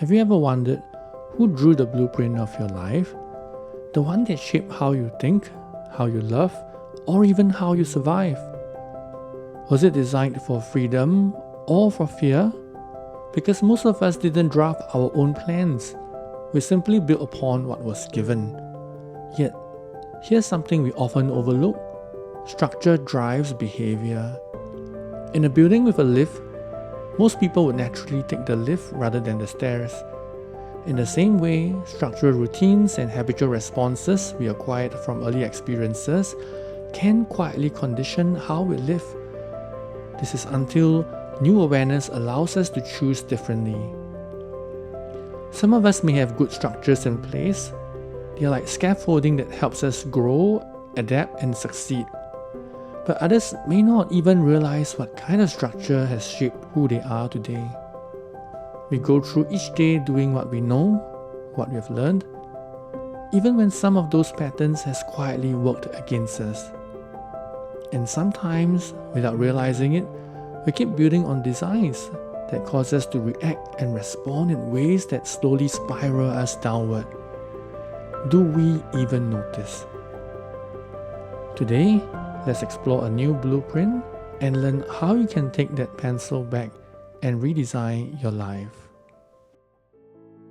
Have you ever wondered who drew the blueprint of your life? The one that shaped how you think, how you love, or even how you survive? Was it designed for freedom or for fear? Because most of us didn't draft our own plans. We simply built upon what was given. Yet, here's something we often overlook. Structure drives behavior. In a building with a lift, most people would naturally take the lift rather than the stairs. In the same way, structural routines and habitual responses we acquired from early experiences can quietly condition how we live. This is until new awareness allows us to choose differently. Some of us may have good structures in place. They are like scaffolding that helps us grow, adapt, and succeed. But others may not even realize what kind of structure has shaped who they are today. We go through each day doing what we know, what we have learned, even when some of those patterns has quietly worked against us. And sometimes, without realizing it, we keep building on designs that cause us to react and respond in ways that slowly spiral us downward. Do we even notice? Today, let's explore a new blueprint and learn how you can take that pencil back and redesign your life.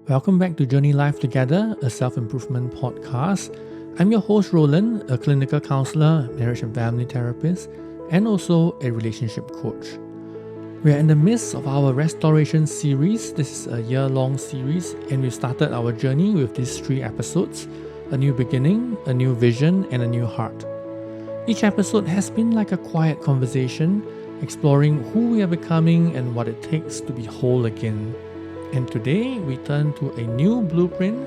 Welcome back to Journey Life Together, a self-improvement podcast. I'm your host Roland, a clinical counselor, marriage and family therapist, and also a relationship coach. We are in the midst of our restoration series. This is a year-long series, and we started our journey with these 3 episodes: a new beginning, a new vision, and a new heart. Each episode has been like a quiet conversation, exploring who we are becoming and what it takes to be whole again. And today, we turn to a new blueprint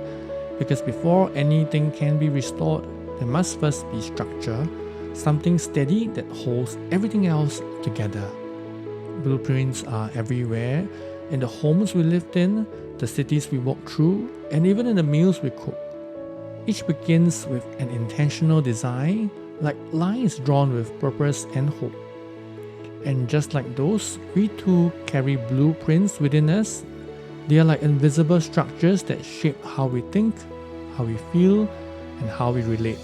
because before anything can be restored, there must first be structure, something steady that holds everything else together. Blueprints are everywhere, in the homes we lived in, the cities we walk through, and even in the meals we cook. Each begins with an intentional design, like lines drawn with purpose and hope. And just like those, we too carry blueprints within us. They are like invisible structures that shape how we think, how we feel, and how we relate.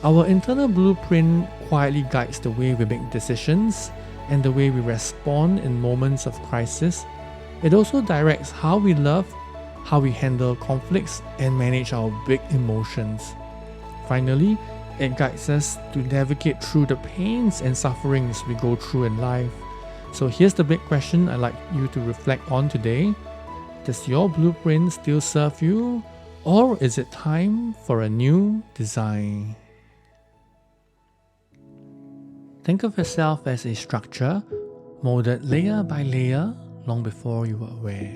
Our internal blueprint quietly guides the way we make decisions and the way we respond in moments of crisis. It also directs how we love, how we handle conflicts, and manage our big emotions. Finally, it guides us to navigate through the pains and sufferings we go through in life. So here's the big question I'd like you to reflect on today. Does your blueprint still serve you, or is it time for a new design? Think of yourself as a structure, molded layer by layer long before you were aware.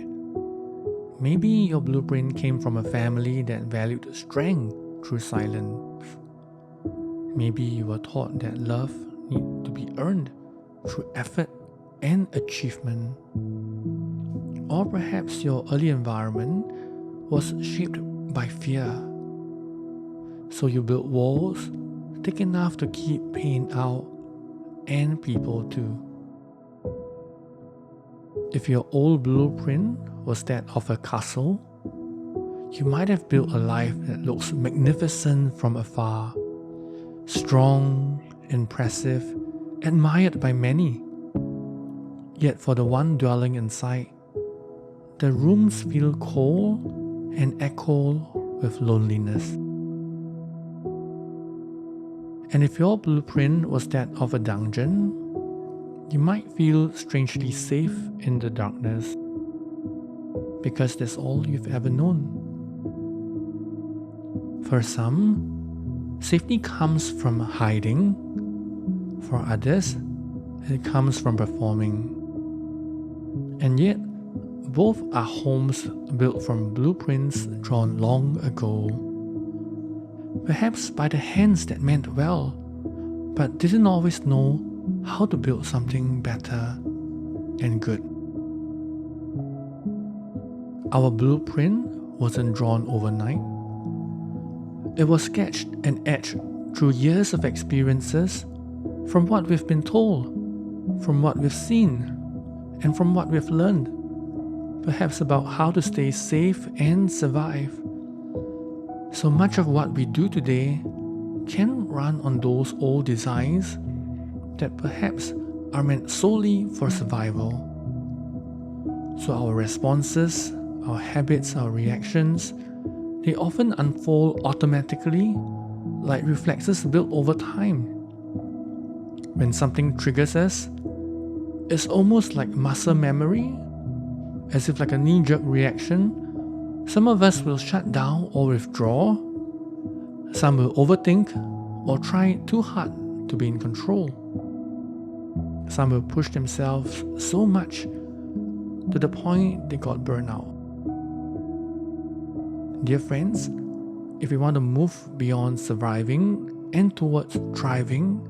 Maybe your blueprint came from a family that valued strength through silence. Maybe you were taught that love needs to be earned through effort and achievement. Or perhaps your early environment was shaped by fear. So you built walls thick enough to keep pain out, and people too. If your old blueprint was that of a castle, you might have built a life that looks magnificent from afar. Strong, impressive, admired by many. Yet for the one dwelling inside, the rooms feel cold and echo with loneliness. And if your blueprint was that of a dungeon, you might feel strangely safe in the darkness because that's all you've ever known. For some, safety comes from hiding. For others, it comes from performing. And yet, both are homes built from blueprints drawn long ago. Perhaps by the hands that meant well, but didn't always know how to build something better and good. Our blueprint wasn't drawn overnight. It was sketched and etched through years of experiences, from what we've been told, from what we've seen, and from what we've learned. perhaps about how to stay safe and survive. So much of what we do today can run on those old designs that perhaps are meant solely for survival. So our responses, our habits, our reactions, they often unfold automatically like reflexes built over time. When something triggers us, it's almost like muscle memory, as if like a knee-jerk reaction. Some of us will shut down or withdraw. Some will overthink or try too hard to be in control. Some will push themselves so much to the point they got burned out. Dear friends, if we want to move beyond surviving and towards thriving,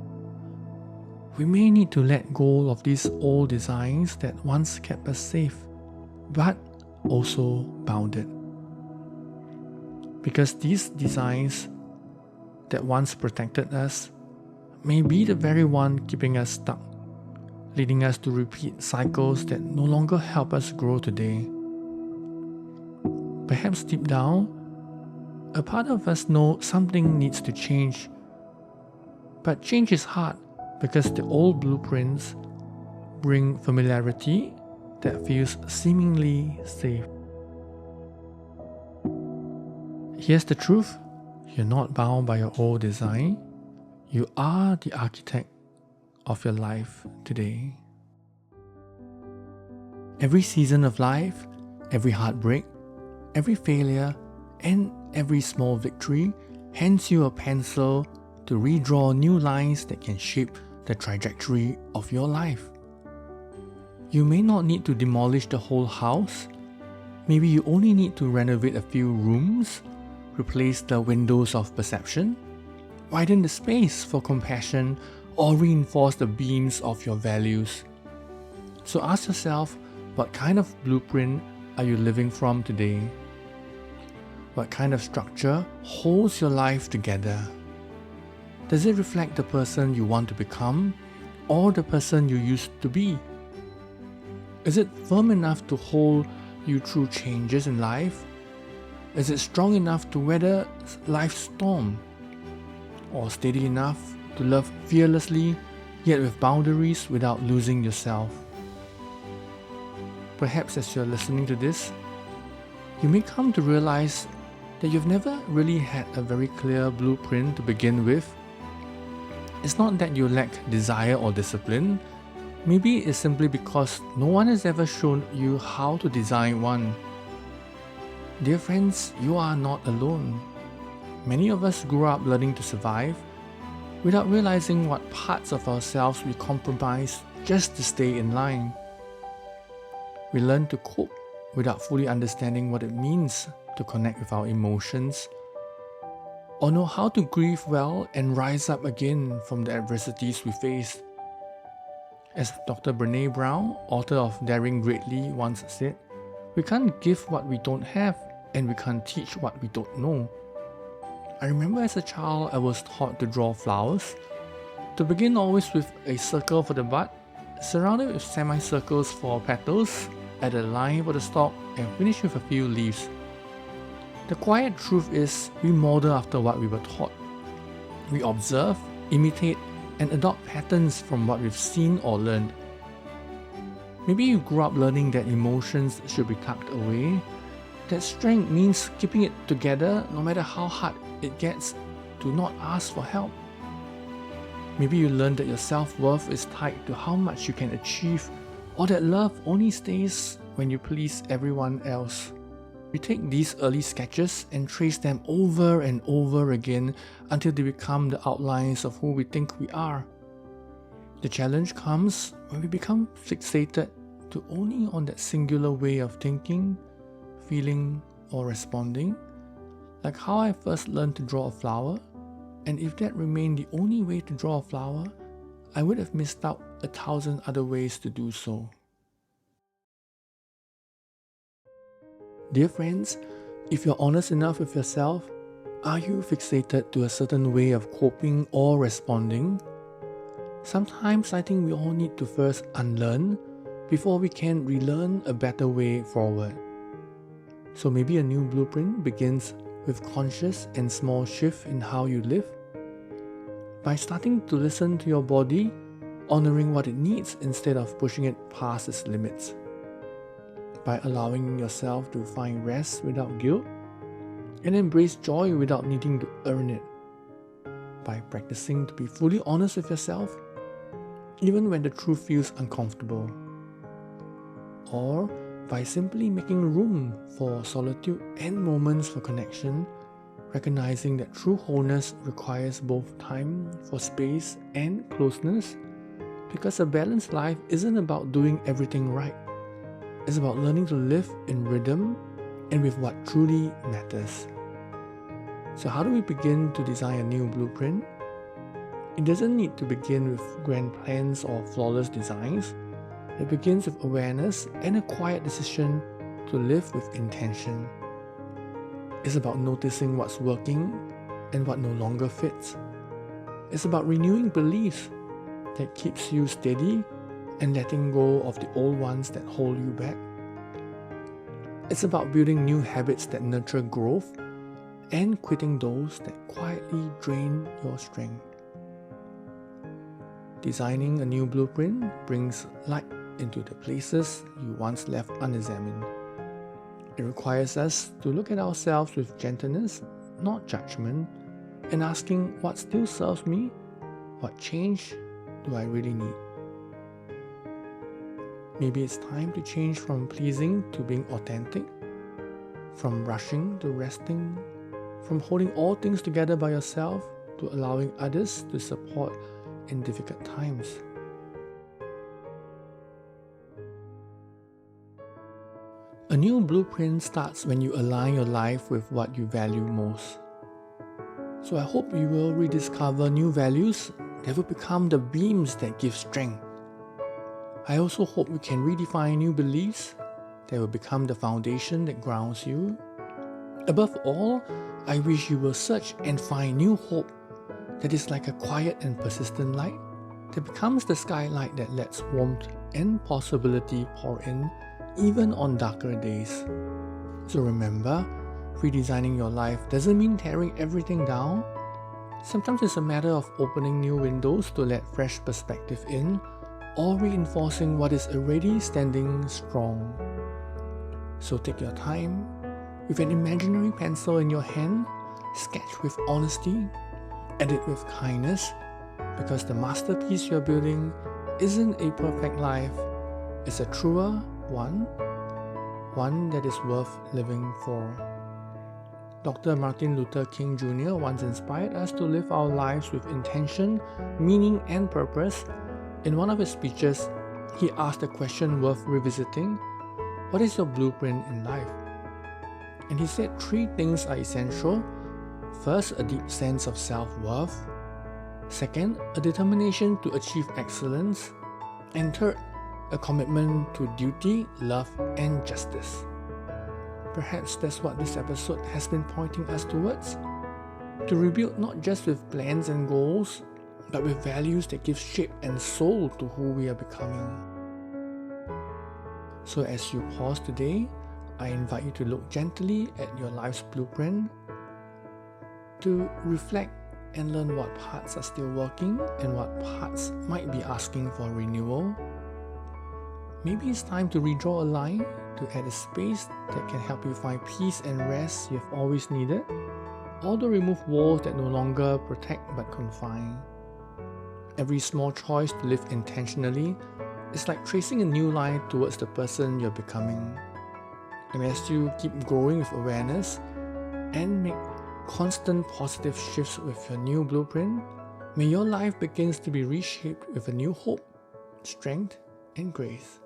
we may need to let go of these old designs that once kept us safe, but also bounded. Because these designs that once protected us may be the very one keeping us stuck, leading us to repeat cycles that no longer help us grow today. Perhaps deep down, a part of us knows something needs to change, but change is hard because the old blueprints bring familiarity that feels seemingly safe. Here's the truth: you're not bound by your old design. You are the architect of your life today. Every season of life, every heartbreak, every failure, and every small victory hands you a pencil to redraw new lines that can shape the trajectory of your life. You may not need to demolish the whole house. Maybe you only need to renovate a few rooms, replace the windows of perception, widen the space for compassion, or reinforce the beams of your values. So ask yourself, what kind of blueprint are you living from today? What kind of structure holds your life together? Does it reflect the person you want to become or the person you used to be? Is it firm enough to hold you through changes in life? Is it strong enough to weather life's storm? Or steady enough to love fearlessly, yet with boundaries without losing yourself? Perhaps as you're listening to this, you may come to realize that you've never really had a very clear blueprint to begin with. It's not that you lack desire or discipline. Maybe it's simply because no one has ever shown you how to design one. Dear friends, you are not alone. Many of us grew up learning to survive without realizing what parts of ourselves we compromise just to stay in line. We learn to cope without fully understanding what it means to connect with our emotions, or know how to grieve well and rise up again from the adversities we face. As Dr. Brené Brown, author of Daring Greatly, once said, we can't give what we don't have, and we can't teach what we don't know. I remember as a child I was taught to draw flowers, to begin always with a circle for the bud, surrounded with semicircles for petals, add a line for the stalk, and finish with a few leaves. The quiet truth is, we model after what we were taught. We observe, imitate, and adopt patterns from what we've seen or learned. Maybe you grew up learning that emotions should be tucked away, that strength means keeping it together no matter how hard it gets, to not ask for help. Maybe you learned that your self-worth is tied to how much you can achieve, or that love only stays when you please everyone else. We take these early sketches and trace them over and over again until they become the outlines of who we think we are. The challenge comes when we become fixated to only on that singular way of thinking, feeling, or responding, like how I first learned to draw a flower, and if that remained the only way to draw a flower, I would have missed out 1,000 other ways to do so. Dear friends, if you're honest enough with yourself, are you fixated to a certain way of coping or responding? Sometimes I think we all need to first unlearn before we can relearn a better way forward. So maybe a new blueprint begins with conscious and small shift in how you live. By starting to listen to your body, honoring what it needs instead of pushing it past its limits. By allowing yourself to find rest without guilt and embrace joy without needing to earn it. By practicing to be fully honest with yourself, even when the truth feels uncomfortable. Or by simply making room for solitude and moments for connection, recognizing that true wholeness requires both time for space and closeness, because a balanced life isn't about doing everything right. It's about learning to live in rhythm and with what truly matters. So how do we begin to design a new blueprint? It doesn't need to begin with grand plans or flawless designs. It begins with awareness and a quiet decision to live with intention. It's about noticing what's working and what no longer fits. It's about renewing beliefs that keeps you steady and letting go of the old ones that hold you back. It's about building new habits that nurture growth and quitting those that quietly drain your strength. Designing a new blueprint brings light into the places you once left unexamined. It requires us to look at ourselves with gentleness, not judgment, and asking what still serves me, what change do I really need? Maybe it's time to change from pleasing to being authentic, from rushing to resting, from holding all things together by yourself to allowing others to support in difficult times. A new blueprint starts when you align your life with what you value most. So I hope you will rediscover new values that will become the beams that give strength. I also hope you can redefine new beliefs that will become the foundation that grounds you. Above all, I wish you will search and find new hope that is like a quiet and persistent light that becomes the skylight that lets warmth and possibility pour in even on darker days. So remember, redesigning your life doesn't mean tearing everything down. Sometimes it's a matter of opening new windows to let fresh perspective in, or reinforcing what is already standing strong. So take your time, with an imaginary pencil in your hand, sketch with honesty, edit with kindness, because the masterpiece you're building isn't a perfect life, it's a truer one that is worth living for. Dr. Martin Luther King Jr. once inspired us to live our lives with intention, meaning, and purpose. In one of his speeches, he asked a question worth revisiting: what is your blueprint in life? And he said 3 things are essential. First, a deep sense of self-worth. Second, a determination to achieve excellence. And third, a commitment to duty, love, and justice. Perhaps that's what this episode has been pointing us towards. To rebuild not just with plans and goals, but with values that give shape and soul to who we are becoming. So as you pause today, I invite you to look gently at your life's blueprint, to reflect and learn what parts are still working and what parts might be asking for renewal. Maybe it's time to redraw a line, to add a space that can help you find peace and rest you've always needed, or to remove walls that no longer protect but confine. Every small choice to live intentionally is like tracing a new line towards the person you're becoming. And as you keep growing with awareness and make constant positive shifts with your new blueprint, may your life begins to be reshaped with a new hope, strength, and grace.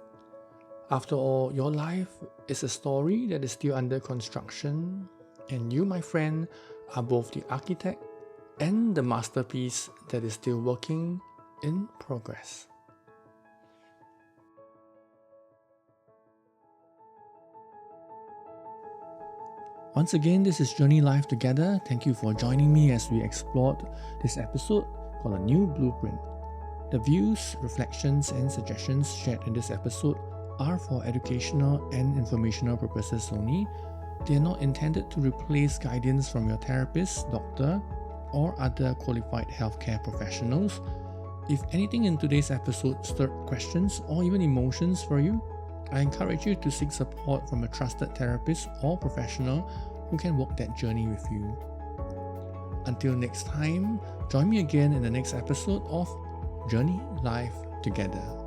After all, your life is a story that is still under construction, and you, my friend, are both the architect and the masterpiece that is still working in progress. Once again, this is Journey Life Together. Thank you for joining me as we explored this episode called A New Blueprint. The views, reflections, and suggestions shared in this episode are for educational and informational purposes only. They are not intended to replace guidance from your therapist, doctor, or other qualified healthcare professionals. If anything in today's episode stirred questions or even emotions for you, I encourage you to seek support from a trusted therapist or professional who can walk that journey with you. Until next time, join me again in the next episode of Journey Life Together.